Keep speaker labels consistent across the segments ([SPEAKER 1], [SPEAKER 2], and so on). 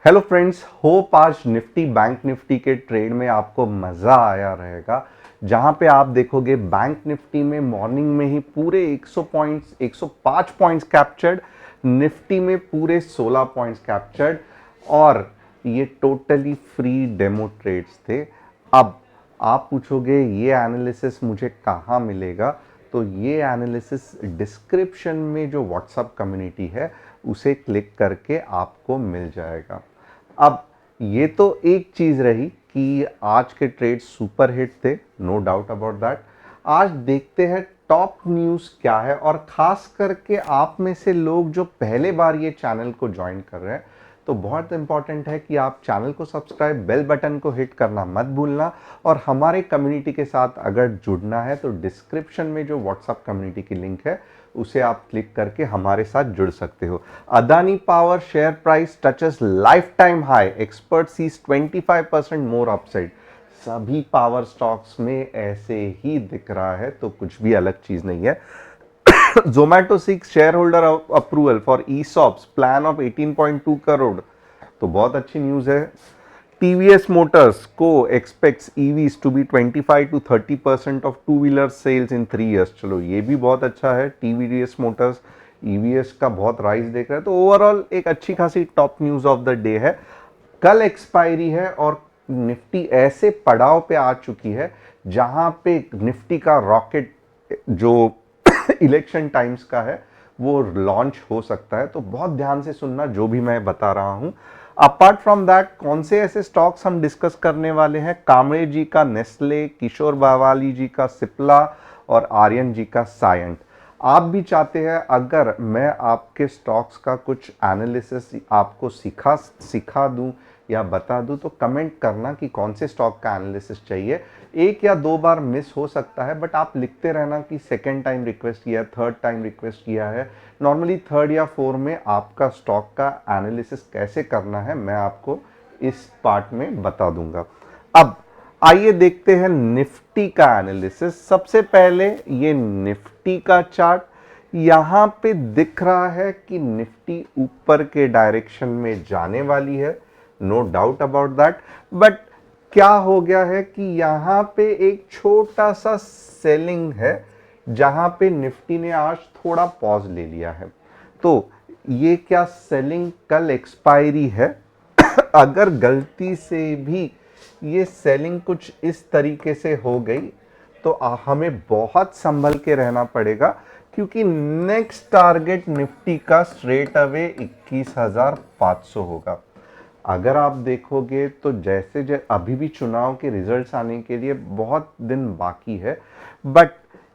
[SPEAKER 1] Hello friends, hope आज Nifty bank Nifty के trade में आपको मज़ा आया रहेगा। जहां पे आप देखोगे बैंक निफ्टी में मॉर्निंग में ही पूरे 100 पॉइंट्स 105 पॉइंट्स कैप्चर्ड, निफ्टी में पूरे 16 पॉइंट्स कैप्चर्ड और ये टोटली फ्री डेमो ट्रेड्स थे। अब आप पूछोगे ये एनालिसिस मुझे कहाँ मिलेगा, तो ये एनालिसिस डिस्क्रिप्शन में जो व्हाट्सएप कम्युनिटी है उसे क्लिक करके आपको मिल जाएगा। अब ये तो एक चीज रही कि आज के ट्रेड सुपर हिट थे, नो डाउट अबाउट दैट। आज देखते हैं टॉप न्यूज क्या है, और खास करके आप में से लोग जो पहले बार ये चैनल को ज्वाइन कर रहे हैं, तो बहुत इंपॉर्टेंट है कि आप चैनल को सब्सक्राइब, बेल बटन को हिट करना मत भूलना। और हमारे कम्युनिटी के साथ अगर जुड़ना है तो डिस्क्रिप्शन में जो व्हाट्सएप कम्युनिटी की लिंक है उसे आप क्लिक करके हमारे साथ जुड़ सकते हो। Adani power share price touches life time high, expert sees 25% more upside. सभी पावर स्टॉक्स में ऐसे ही दिख रहा है, तो कुछ भी अलग चीज नहीं है। Zomato seeks shareholder approval for ESOPs plan of 18.2 crore, तो बहुत अच्छी न्यूज है। TVS Motors Co expects EVs to be 25 to 30% of two wheeler sales in 3 years। चलो ये भी बहुत अच्छा है। TVS Motors EVs का बहुत राइज देख रहा है, तो ओवरऑल एक अच्छी खासी top news of the day है। कल एक्सपायरी है और निफ्टी ऐसे पड़ाव पे आ चुकी है जहां पे निफ्टी का रॉकेट जो इलेक्शन टाइम्स का है वो लॉन्च हो सकता है। तो बहुत ध्यान से सुनना जो भी मैं बता रहा हूं। अपार्ट फ्रॉम दैट, कौन से ऐसे स्टॉक्स हम डिस्कस करने वाले हैं? कामरे जी का नेस्ले, किशोर बावाली जी का सिप्ला और आर्यन जी का सायंट। आप भी चाहते हैं अगर मैं आपके स्टॉक्स का कुछ एनालिसिस आपको सिखा दूं या बता दूं, तो कमेंट करना कि कौन से स्टॉक का एनालिसिस चाहिए। एक या दो बार मिस हो सकता है, बट आप लिखते रहना कि सेकेंड टाइम रिक्वेस्ट किया, थर्ड टाइम रिक्वेस्ट किया है। नॉर्मली थर्ड या फोर में आपका स्टॉक का एनालिसिस कैसे करना है मैं आपको इस पार्ट में बता दूंगा। अब आइए देखते हैं निफ्टी का एनालिसिस। सबसे पहले ये निफ्टी का चार्ट, यहां पे दिख रहा है कि निफ्टी ऊपर के डायरेक्शन में जाने वाली है, no doubt about that. But क्या हो गया है कि यहां पे एक छोटा सा सेलिंग है जहां पे निफ्टी ने आज थोड़ा पॉज ले लिया है। तो ये क्या सेलिंग कल एक्सपायरी है? अगर गलती से भी ये सेलिंग कुछ इस तरीके से हो गई तो हमें बहुत संभल के रहना पड़ेगा, क्योंकि नेक्स्ट टारगेट निफ्टी का स्ट्रेट अवे 21,500 होगा। अगर आप देखोगे तो जैसे अभी भी चुनाव के रिजल्ट्स आने के लिए बहुत दिन बाकी है, बट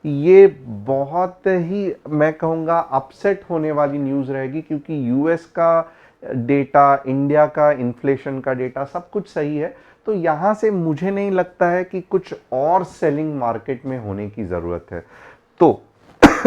[SPEAKER 1] ये बहुत ही मैं कहूँगा अपसेट होने वाली न्यूज़ रहेगी, क्योंकि यूएस का डेटा, इंडिया का इन्फ्लेशन का डेटा सब कुछ सही है। तो यहाँ से मुझे नहीं लगता है कि कुछ और सेलिंग मार्केट में होने की ज़रूरत है। तो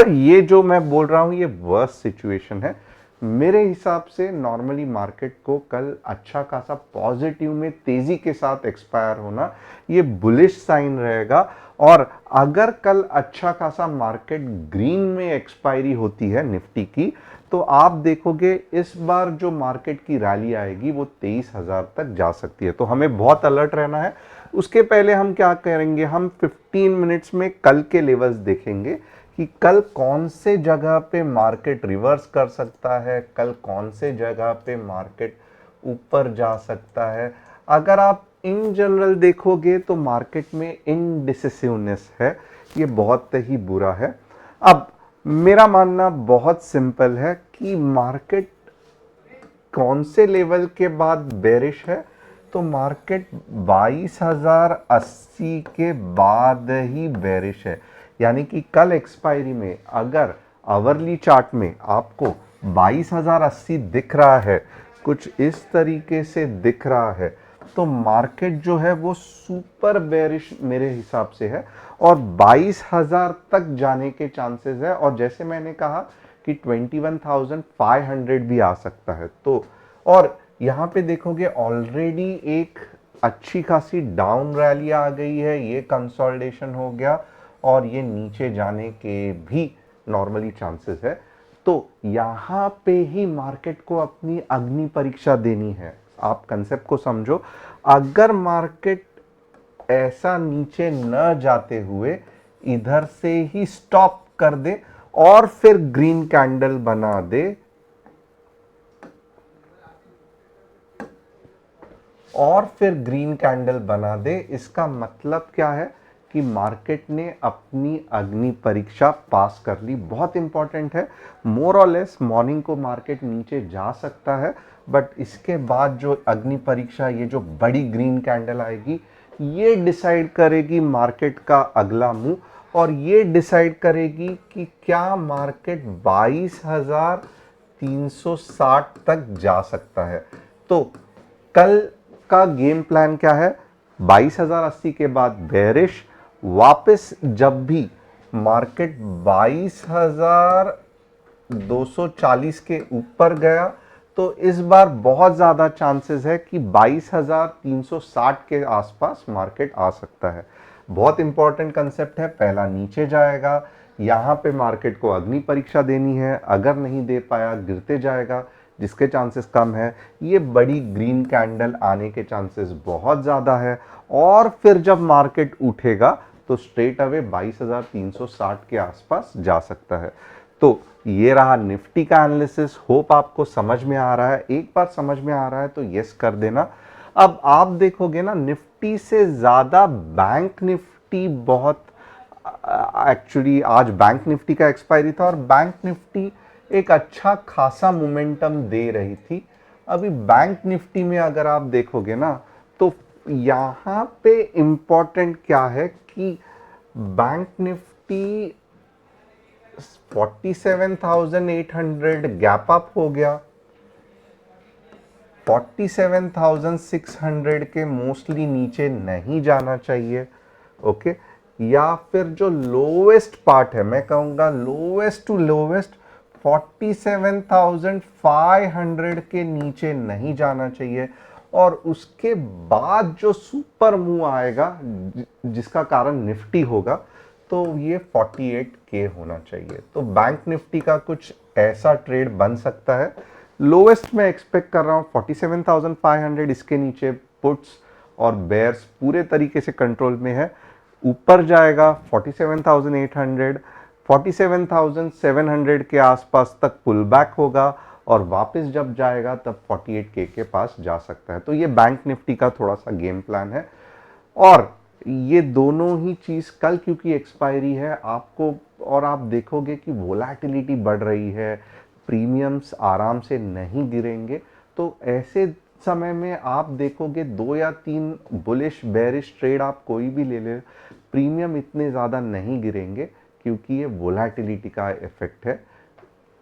[SPEAKER 1] ये जो मैं बोल रहा हूँ ये वर्स्ट सिचुएशन है मेरे हिसाब से। नॉर्मली मार्केट को कल अच्छा खासा पॉजिटिव में तेजी के साथ एक्सपायर होना ये बुलिश साइन रहेगा। और अगर कल अच्छा खासा मार्केट ग्रीन में एक्सपायरी होती है निफ्टी की, तो आप देखोगे इस बार जो मार्केट की रैली आएगी वो 23,000 तक जा सकती है। तो हमें बहुत अलर्ट रहना है। उसके पहले हम क्या करेंगे, हम 15 मिनट्स में कल के लेवल्स देखेंगे कि कल कौन से जगह पे मार्केट रिवर्स कर सकता है, कल कौन से जगह पे मार्केट ऊपर जा सकता है। अगर आप इन जनरल देखोगे तो मार्केट में इनडिसिसिवनेस है, ये बहुत ही बुरा है। अब मेरा मानना बहुत सिंपल है कि मार्केट कौन से लेवल के बाद बेरिश है, तो मार्केट 22,080 के बाद ही बेरिश है। यानी कि कल एक्सपायरी में अगर आवरली चार्ट में आपको 22,080 दिख रहा है, कुछ इस तरीके से दिख रहा है, तो मार्केट जो है वो सुपर बेरिश मेरे हिसाब से है और 22,000 तक जाने के चांसेस है। और जैसे मैंने कहा कि 21,500 भी आ सकता है। तो और यहाँ पे देखोगे ऑलरेडी एक अच्छी खासी डाउन रैली आ गई है, ये कंसोलिडेशन हो गया और ये नीचे जाने के भी नॉर्मली चांसेस है। तो यहाँ पे ही मार्केट को अपनी अग्नि परीक्षा देनी है। आप कंसेप्ट को समझो। अगर मार्केट ऐसा नीचे न जाते हुए इधर से ही स्टॉप कर दे और फिर ग्रीन कैंडल बना दे, और फिर ग्रीन कैंडल बना दे, इसका मतलब क्या है कि मार्केट ने अपनी अग्नि परीक्षा पास कर ली। बहुत इंपॉर्टेंट है। मोर और लेस मॉर्निंग को मार्केट नीचे जा सकता है, बट इसके बाद जो अग्नि परीक्षा, ये जो बड़ी ग्रीन कैंडल आएगी, ये डिसाइड करेगी मार्केट का अगला मूव, और ये डिसाइड करेगी कि क्या मार्केट 22,360 तक जा सकता है। तो कल का गेम प्लान क्या है? 22,080 के बाद बेरिश, वापस जब भी मार्केट 22,240 के ऊपर गया तो इस बार बहुत ज्यादा चांसेस है कि 22,360 के आसपास मार्केट आ सकता है। बहुत इंपॉर्टेंट कंसेप्ट है। पहला नीचे जाएगा, यहां पे मार्केट को अग्नि परीक्षा देनी है, अगर नहीं दे पाया गिरते जाएगा, जिसके चांसेस कम है। ये बड़ी ग्रीन कैंडल आने के चांसेस बहुत ज़्यादा है, और फिर जब मार्केट उठेगा तो स्ट्रेट अवे 22,360 के आसपास जा सकता है। तो ये रहा निफ्टी का एनालिसिस। होप आपको समझ में आ रहा है। एक बार समझ में आ रहा है तो यस कर देना। अब आप देखोगे ना, निफ्टी से ज़्यादा बैंक निफ्टी बहुत, एक्चुअली आज बैंक निफ्टी का एक्सपायरी था और बैंक निफ्टी एक अच्छा खासा मोमेंटम दे रही थी। अभी बैंक निफ्टी में अगर आप देखोगे ना, तो यहाँ पे इंपॉर्टेंट क्या है कि बैंक निफ्टी 47,800 गैप अप हो गया, 47,600 के मोस्टली नीचे नहीं जाना चाहिए। ओके, या फिर जो लोवेस्ट पार्ट है, मैं कहूंगा लोवेस्ट टू लोवेस्ट 47,500 के नीचे नहीं जाना चाहिए, और उसके बाद जो सुपर मूव आएगा जिसका कारण निफ्टी होगा, तो ये 48K होना चाहिए। तो बैंक निफ्टी का कुछ ऐसा ट्रेड बन सकता है। लोवेस्ट मैं एक्सपेक्ट कर रहा हूं 47,500, इसके नीचे पुट्स और बेयर्स पूरे तरीके से कंट्रोल में है। ऊपर जाएगा 47,800, 47,700 के आसपास तक पुल बैक होगा, और वापस जब जाएगा तब 48K के पास जा सकता है। तो ये बैंक निफ्टी का थोड़ा सा गेम प्लान है। और ये दोनों ही चीज कल क्योंकि एक्सपायरी है आपको, और आप देखोगे कि वोलैटिलिटी बढ़ रही है, प्रीमियम्स आराम से नहीं गिरेंगे, तो ऐसे समय में आप देखोगे 2 या 3 बुलिश बेरिश ट्रेड आप कोई भी ले ले, प्रीमियम इतने ज़्यादा नहीं गिरेंगे, क्योंकि ये वोलैटिलिटी का इफेक्ट है,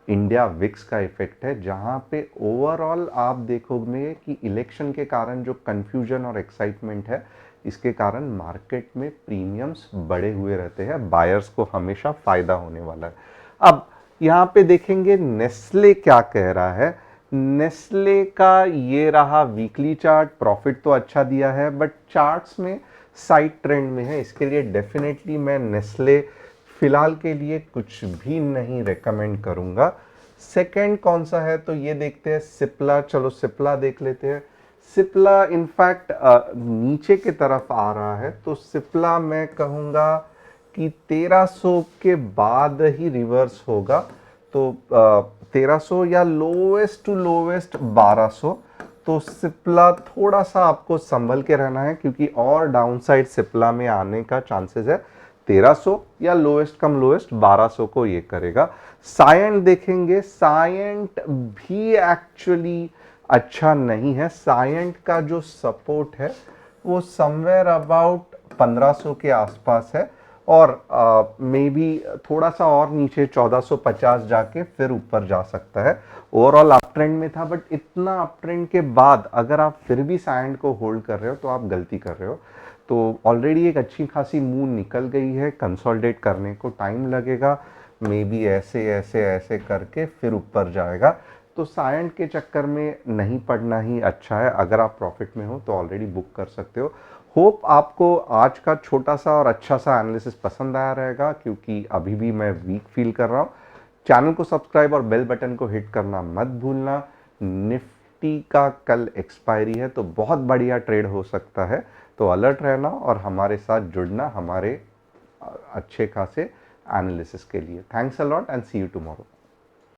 [SPEAKER 1] इंडिया विक्स का इफेक्ट है, जहां पे ओवरऑल आप देखोगे कि इलेक्शन के कारण जो कंफ्यूजन और एक्साइटमेंट है, इसके कारण मार्केट में प्रीमियम्स बढ़े हुए रहते हैं। बायर्स को हमेशा फायदा होने वाला है। अब यहाँ पे देखेंगे नेस्ले क्या कह रहा है। नेस्ले का ये रहा वीकली चार्ट, प्रॉफिट तो अच्छा दिया है बट चार्ट्स में साइड ट्रेंड में है। इसके लिए डेफिनेटली मैं नेस्ले फिलहाल के लिए कुछ भी नहीं रेकमेंड करूंगा। सेकंड कौन सा है तो ये देखते हैं सिप्ला। चलो सिप्ला देख लेते हैं। सिप्ला इनफैक्ट नीचे की तरफ आ रहा है, तो सिप्ला मैं कहूँगा कि 1300 के बाद ही रिवर्स होगा। तो 1300 या लोवेस्ट टू लोवेस्ट 1200। तो सिप्ला थोड़ा सा आपको संभल के रहना है, क्योंकि और डाउनसाइड सिप्ला में आने का चांसेस है। 1300 या लोवेस्ट कम लोवेस्ट 1200 को ये करेगा। सायंट देखेंगे, सायंट भी एक्चुअली अच्छा नहीं है। सायंट का जो सपोर्ट है वो समवेयर अबाउट 1500 के आसपास है, और मे बी थोड़ा सा और नीचे 1450 जाके फिर ऊपर जा सकता है। ओवरऑल अप ट्रेंड में था, बट इतना अप ट्रेंड के बाद अगर आप फिर भी सायंट को होल्ड कर रहे हो तो आप गलती कर रहे हो। तो ऑलरेडी एक अच्छी खासी मूव निकल गई है, कंसोलिडेट करने को टाइम लगेगा, मे बी ऐसे ऐसे ऐसे करके फिर ऊपर जाएगा। तो सायंट के चक्कर में नहीं पड़ना ही अच्छा है। अगर आप प्रॉफिट में हो तो ऑलरेडी बुक कर सकते हो। होप आपको आज का छोटा सा और अच्छा सा एनालिसिस पसंद आया रहेगा, क्योंकि अभी भी मैं वीक फील कर रहा हूँ। चैनल को सब्सक्राइब और बेल बटन को हिट करना मत भूलना। निफ्टी निफ्टी का कल एक्सपायरी है, तो बहुत बढ़िया ट्रेड हो सकता है। तो अलर्ट रहना और हमारे साथ जुड़ना हमारे अच्छे खासे एनालिसिस के लिए। Thanks a lot and see you tomorrow.